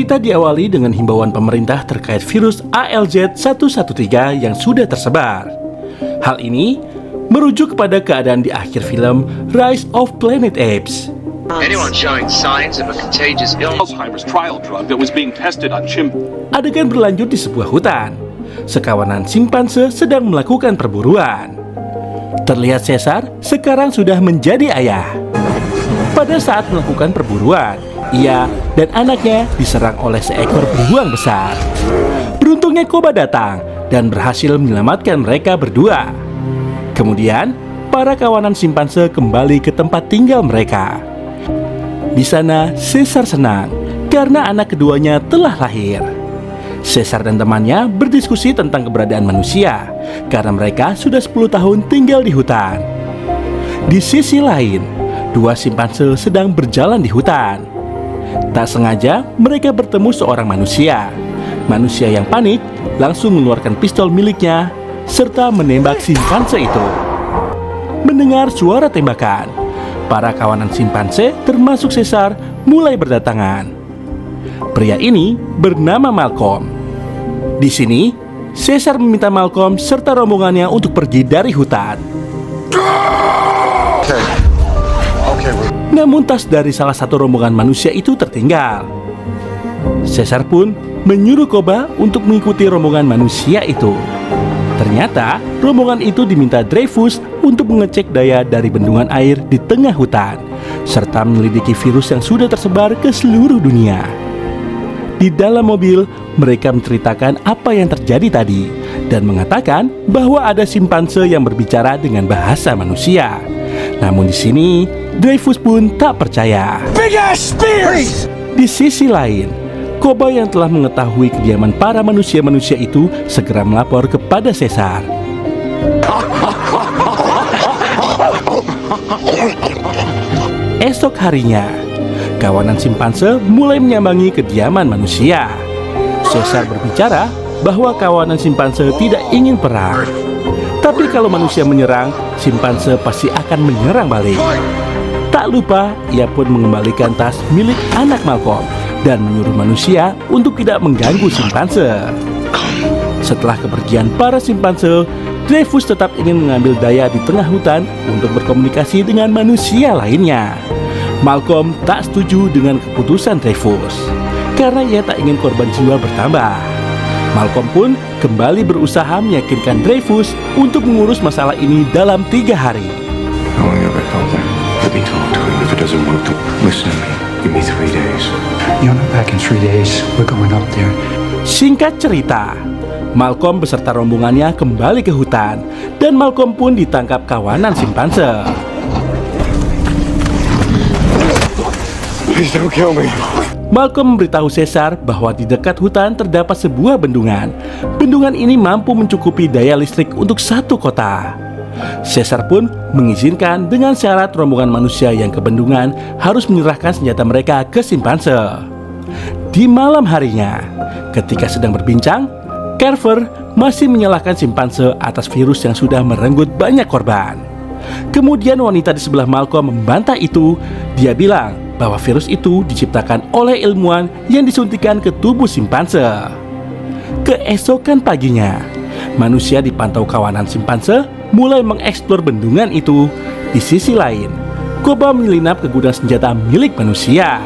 Cerita diawali dengan himbauan pemerintah terkait virus ALZ-113 yang sudah tersebar. Hal ini merujuk kepada keadaan di akhir film Rise of Planet Apes. Anyone showing signs of a contagious illness? Alzheimer's trial drug that was being tested on chimpanzees. Adegan berlanjut di sebuah hutan. Sekawanan simpanse sedang melakukan perburuan. Terlihat Caesar sekarang sudah menjadi ayah. Pada saat melakukan perburuan, ia dan anaknya diserang oleh seekor beruang besar. Beruntungnya Koba datang dan berhasil menyelamatkan mereka berdua. Kemudian, para kawanan simpanse kembali ke tempat tinggal mereka. Di sana, Caesar senang karena anak keduanya telah lahir. Caesar dan temannya berdiskusi tentang keberadaan manusia karena mereka sudah 10 tahun tinggal di hutan. Di sisi lain, dua simpanse sedang berjalan di hutan. Tak sengaja, mereka bertemu seorang manusia. Manusia yang panik langsung mengeluarkan pistol miliknya serta menembak simpanse itu. Mendengar suara tembakan, para kawanan simpanse termasuk Caesar mulai berdatangan. Pria ini bernama Malcolm. Di sini, Caesar meminta Malcolm serta rombongannya untuk pergi dari hutan. Namun tas dari salah satu rombongan manusia itu tertinggal. Caesar pun menyuruh Koba untuk mengikuti rombongan manusia itu. Ternyata rombongan itu diminta Dreyfus untuk mengecek daya dari bendungan air di tengah hutan, serta menyelidiki virus yang sudah tersebar ke seluruh dunia. Di dalam mobil, mereka menceritakan apa yang terjadi tadi dan mengatakan bahwa ada simpanse yang berbicara dengan bahasa manusia. Namun di sini, Dreyfus pun tak percaya. Di sisi lain, Koba yang telah mengetahui kediaman para manusia-manusia itu segera melapor kepada Caesar. Esok harinya, kawanan simpanse mulai menyambangi kediaman manusia. Caesar berbicara bahwa kawanan simpanse tidak ingin perang. Tapi kalau manusia menyerang, simpanse pasti akan menyerang balik. Tak lupa, ia pun mengembalikan tas milik anak Malcolm dan menyuruh manusia untuk tidak mengganggu simpanse. Setelah kepergian para simpanse, Dreyfus tetap ingin mengambil daya di tengah hutan untuk berkomunikasi dengan manusia lainnya. Malcolm tak setuju dengan keputusan Dreyfus karena ia tak ingin korban jiwa bertambah. Malcolm pun kembali berusaha meyakinkan Dreyfus untuk mengurus masalah ini dalam 3 hari. Singkat cerita, Malcolm beserta rombongannya kembali ke hutan dan Malcolm pun ditangkap kawanan simpanse. Malcolm memberitahu Caesar bahwa di dekat hutan terdapat sebuah bendungan. Bendungan ini mampu mencukupi daya listrik untuk 1 kota. Caesar pun mengizinkan dengan syarat rombongan manusia yang ke bendungan harus menyerahkan senjata mereka ke simpanse. Di malam harinya, ketika sedang berbincang, Carver masih menyalahkan simpanse atas virus yang sudah merenggut banyak korban. Kemudian wanita di sebelah Malcolm membantah itu. Dia bilang bahwa virus itu diciptakan oleh ilmuwan yang disuntikan ke tubuh simpanse. Keesokan paginya, manusia dipantau kawanan simpanse mulai mengeksplor bendungan itu. Di sisi lain, Koba menyelinap ke gudang senjata milik manusia.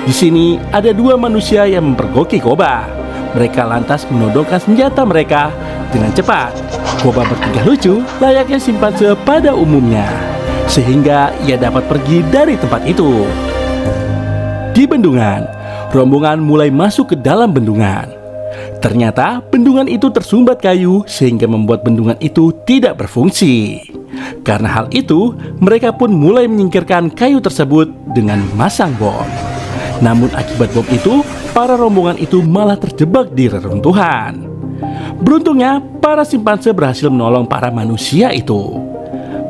Di sini ada 2 manusia yang mempergoki Koba. Mereka lantas menodongkan senjata mereka dengan cepat. Koba bertingkah lucu layaknya simpanse pada umumnya, sehingga ia dapat pergi dari tempat itu. Di bendungan, rombongan mulai masuk ke dalam bendungan. Ternyata bendungan itu tersumbat kayu sehingga membuat bendungan itu tidak berfungsi. Karena hal itu, mereka pun mulai menyingkirkan kayu tersebut dengan memasang bom. Namun akibat bom itu, para rombongan itu malah terjebak di reruntuhan. Beruntungnya, para simpanse berhasil menolong para manusia itu.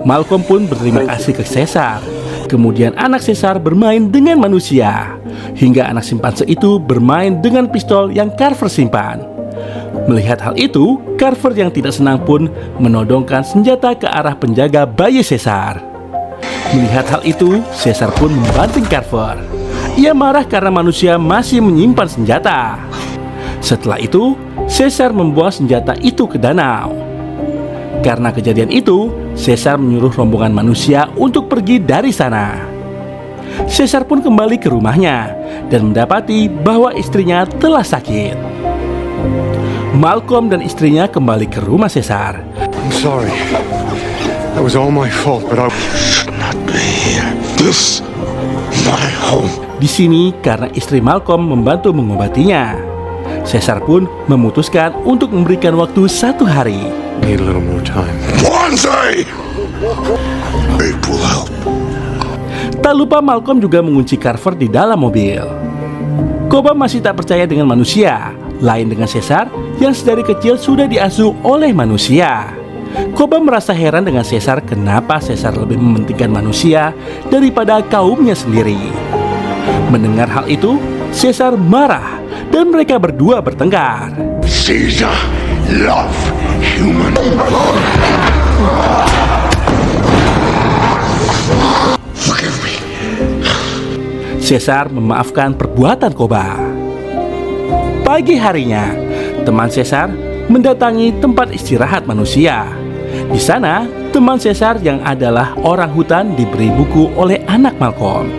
Malcolm pun berterima kasih ke Caesar. Kemudian anak Caesar bermain dengan manusia, hingga anak simpanse itu bermain dengan pistol yang Carver simpan. Melihat hal itu, Carver yang tidak senang pun menodongkan senjata ke arah penjaga bayi Caesar. Melihat hal itu, Caesar pun membanting Carver. Ia marah karena manusia masih menyimpan senjata. Setelah itu, Caesar membuang senjata itu ke danau. Karena kejadian itu, Caesar menyuruh rombongan manusia untuk pergi dari sana. Caesar pun kembali ke rumahnya dan mendapati bahwa istrinya telah sakit. Malcolm dan istrinya kembali ke rumah Caesar. I'm sorry. That was all my fault, but I should not be here. This my home. Di sini karena istri Malcolm membantu mengobatinya. Caesar pun memutuskan untuk memberikan waktu 1 hari. Need a little more time. One day, it will help. Tak lupa Malcolm juga mengunci Carver di dalam mobil. Koba masih tak percaya dengan manusia, lain dengan Caesar yang sedari kecil sudah diasuh oleh manusia. Koba merasa heran dengan Caesar kenapa Caesar lebih mementingkan manusia daripada kaumnya sendiri. Mendengar hal itu, Caesar marah dan mereka berdua bertengkar. Caesar love human. Forgive me. Caesar memaafkan perbuatan Koba. Pagi harinya, teman Caesar mendatangi tempat istirahat manusia. Di sana, teman Caesar yang adalah orang hutan diberi buku oleh anak Malcolm.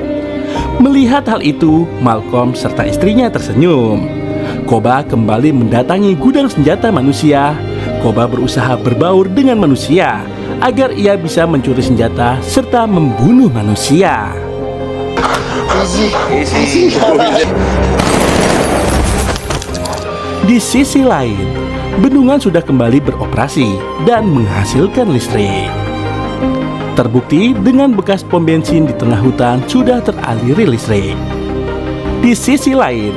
Melihat hal itu, Malcolm serta istrinya tersenyum. Koba kembali mendatangi gudang senjata manusia. Koba berusaha berbaur dengan manusia agar ia bisa mencuri senjata serta membunuh manusia. Di sisi lain, bendungan sudah kembali beroperasi dan menghasilkan listrik. Terbukti dengan bekas pom bensin di tengah hutan sudah teraliri listrik. Di sisi lain,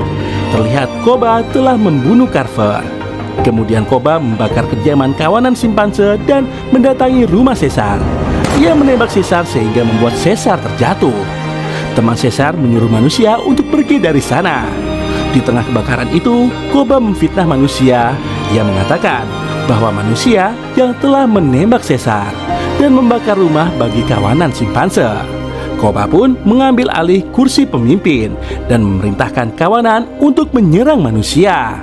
terlihat Koba telah membunuh Carver. Kemudian Koba membakar kediaman kawanan simpanse dan mendatangi rumah Caesar. Ia menembak Caesar sehingga membuat Caesar terjatuh. Teman Caesar menyuruh manusia untuk pergi dari sana. Di tengah kebakaran itu, Koba memfitnah manusia. Ia mengatakan bahwa manusia yang telah menembak Caesar dan membakar rumah bagi kawanan simpanse. Koba pun mengambil alih kursi pemimpin dan memerintahkan kawanan untuk menyerang manusia.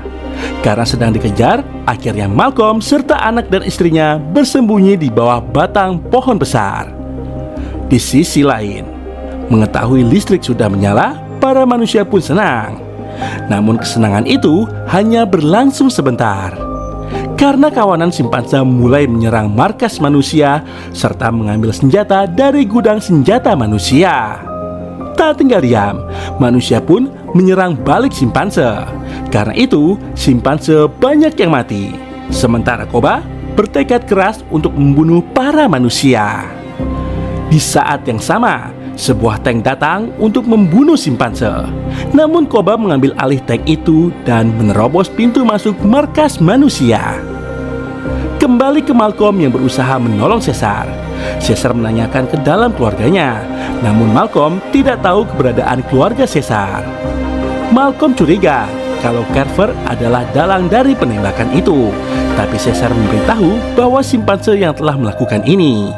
Karena sedang dikejar, akhirnya Malcolm serta anak dan istrinya bersembunyi di bawah batang pohon besar. Di sisi lain, mengetahui listrik sudah menyala, para manusia pun senang. Namun kesenangan itu hanya berlangsung sebentar. Karena kawanan simpanse mulai menyerang markas manusia serta mengambil senjata dari gudang senjata manusia. Tak tinggal diam, manusia pun menyerang balik simpanse. Karena itu, simpanse banyak yang mati. Sementara Koba bertekad keras untuk membunuh para manusia. Di saat yang sama, sebuah tank datang untuk membunuh simpanse. Namun Koba mengambil alih tank itu dan menerobos pintu masuk markas manusia. Kembali ke Malcolm yang berusaha menolong Caesar. Caesar menanyakan ke dalam keluarganya, namun Malcolm tidak tahu keberadaan keluarga Caesar. Malcolm curiga kalau Carver adalah dalang dari penembakan itu, tapi Caesar memberitahu bahwa simpanse yang telah melakukan ini.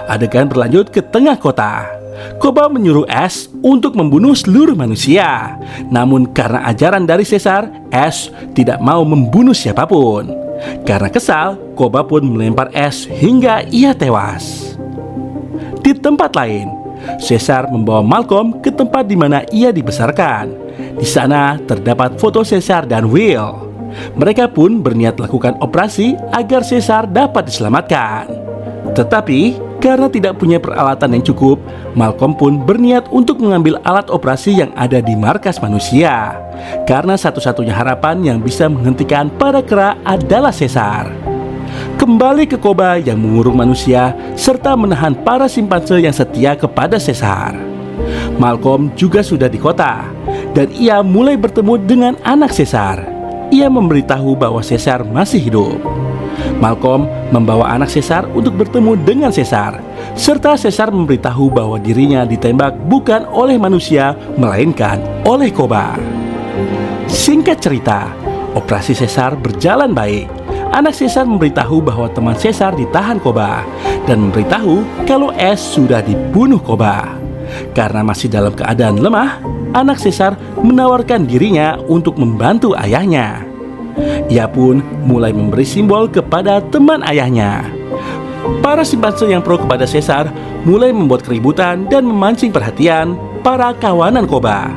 Adegan berlanjut ke tengah kota. Koba menyuruh Ash untuk membunuh seluruh manusia. Namun karena ajaran dari Caesar, Ash tidak mau membunuh siapapun. Karena kesal, Koba pun melempar Ash hingga ia tewas. Di tempat lain, Caesar membawa Malcolm ke tempat di mana ia dibesarkan. Di sana terdapat foto Caesar dan Will. Mereka pun berniat lakukan operasi agar Caesar dapat diselamatkan. Tetapi karena tidak punya peralatan yang cukup, Malcolm pun berniat untuk mengambil alat operasi yang ada di markas manusia. Karena satu-satunya harapan yang bisa menghentikan para kera adalah Caesar. Kembali ke Koba yang mengurung manusia serta menahan para simpanse yang setia kepada Caesar. Malcolm juga sudah di kota dan ia mulai bertemu dengan anak Caesar. Ia memberitahu bahwa Caesar masih hidup. Malcolm membawa anak Caesar untuk bertemu dengan Caesar, serta Caesar memberitahu bahwa dirinya ditembak bukan oleh manusia, melainkan oleh Koba. Singkat cerita, operasi Caesar berjalan baik. Anak Caesar memberitahu bahwa teman Caesar ditahan Koba dan memberitahu kalau Ash sudah dibunuh Koba. Karena masih dalam keadaan lemah, anak Caesar menawarkan dirinya untuk membantu ayahnya. Ia pun mulai memberi simbol kepada teman ayahnya. Para simpanse yang pro kepada Caesar mulai membuat keributan dan memancing perhatian para kawanan Koba.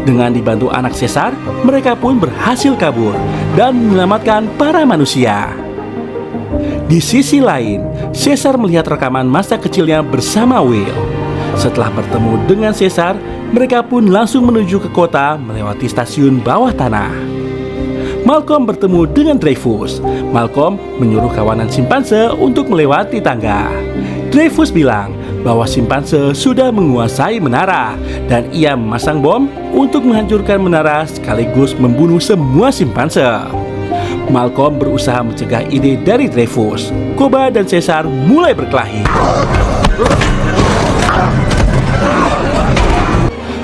Dengan dibantu anak Caesar, mereka pun berhasil kabur dan menyelamatkan para manusia. Di sisi lain, Caesar melihat rekaman masa kecilnya bersama Will. Setelah bertemu dengan Caesar, mereka pun langsung menuju ke kota melewati stasiun bawah tanah. Malcolm bertemu dengan Dreyfus. Malcolm menyuruh kawanan simpanse untuk melewati tangga. Dreyfus bilang bahwa simpanse sudah menguasai menara dan ia memasang bom untuk menghancurkan menara sekaligus membunuh semua simpanse. Malcolm berusaha mencegah ide dari Dreyfus. Koba dan Caesar mulai berkelahi.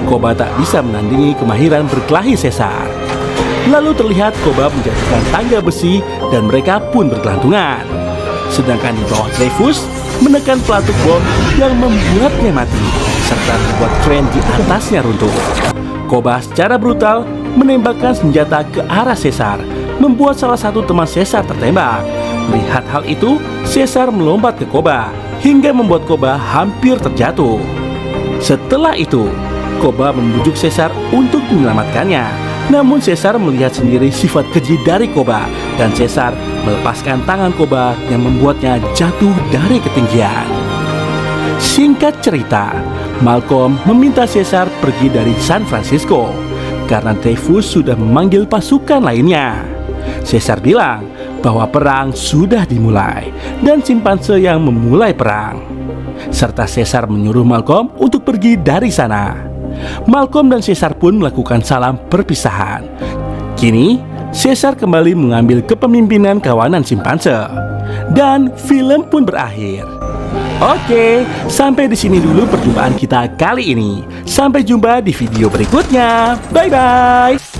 Koba tak bisa menandingi kemahiran berkelahi Caesar. Lalu terlihat Koba menjatuhkan tangga besi dan mereka pun bergelantungan. Sedangkan di bawah Dreyfus menekan pelatuk bom yang membuatnya mati serta membuat kren di atasnya runtuh. Koba secara brutal menembakkan senjata ke arah Caesar, membuat salah satu teman Caesar tertembak. Melihat hal itu, Caesar melompat ke Koba hingga membuat Koba hampir terjatuh. Setelah itu, Koba membujuk Caesar untuk menyelamatkannya. Namun Caesar melihat sendiri sifat keji dari Koba dan Caesar melepaskan tangan Koba yang membuatnya jatuh dari ketinggian. Singkat cerita, Malcolm meminta Caesar pergi dari San Francisco karena Dreyfus sudah memanggil pasukan lainnya. Caesar bilang bahwa perang sudah dimulai dan simpanse yang memulai perang. Serta Caesar menyuruh Malcolm untuk pergi dari sana. Malcolm dan Caesar pun melakukan salam perpisahan. Kini, Caesar kembali mengambil kepemimpinan kawanan simpanse. Dan film pun berakhir. Oke, sampai di sini dulu perjumpaan kita kali ini. Sampai jumpa di video berikutnya. Bye-bye.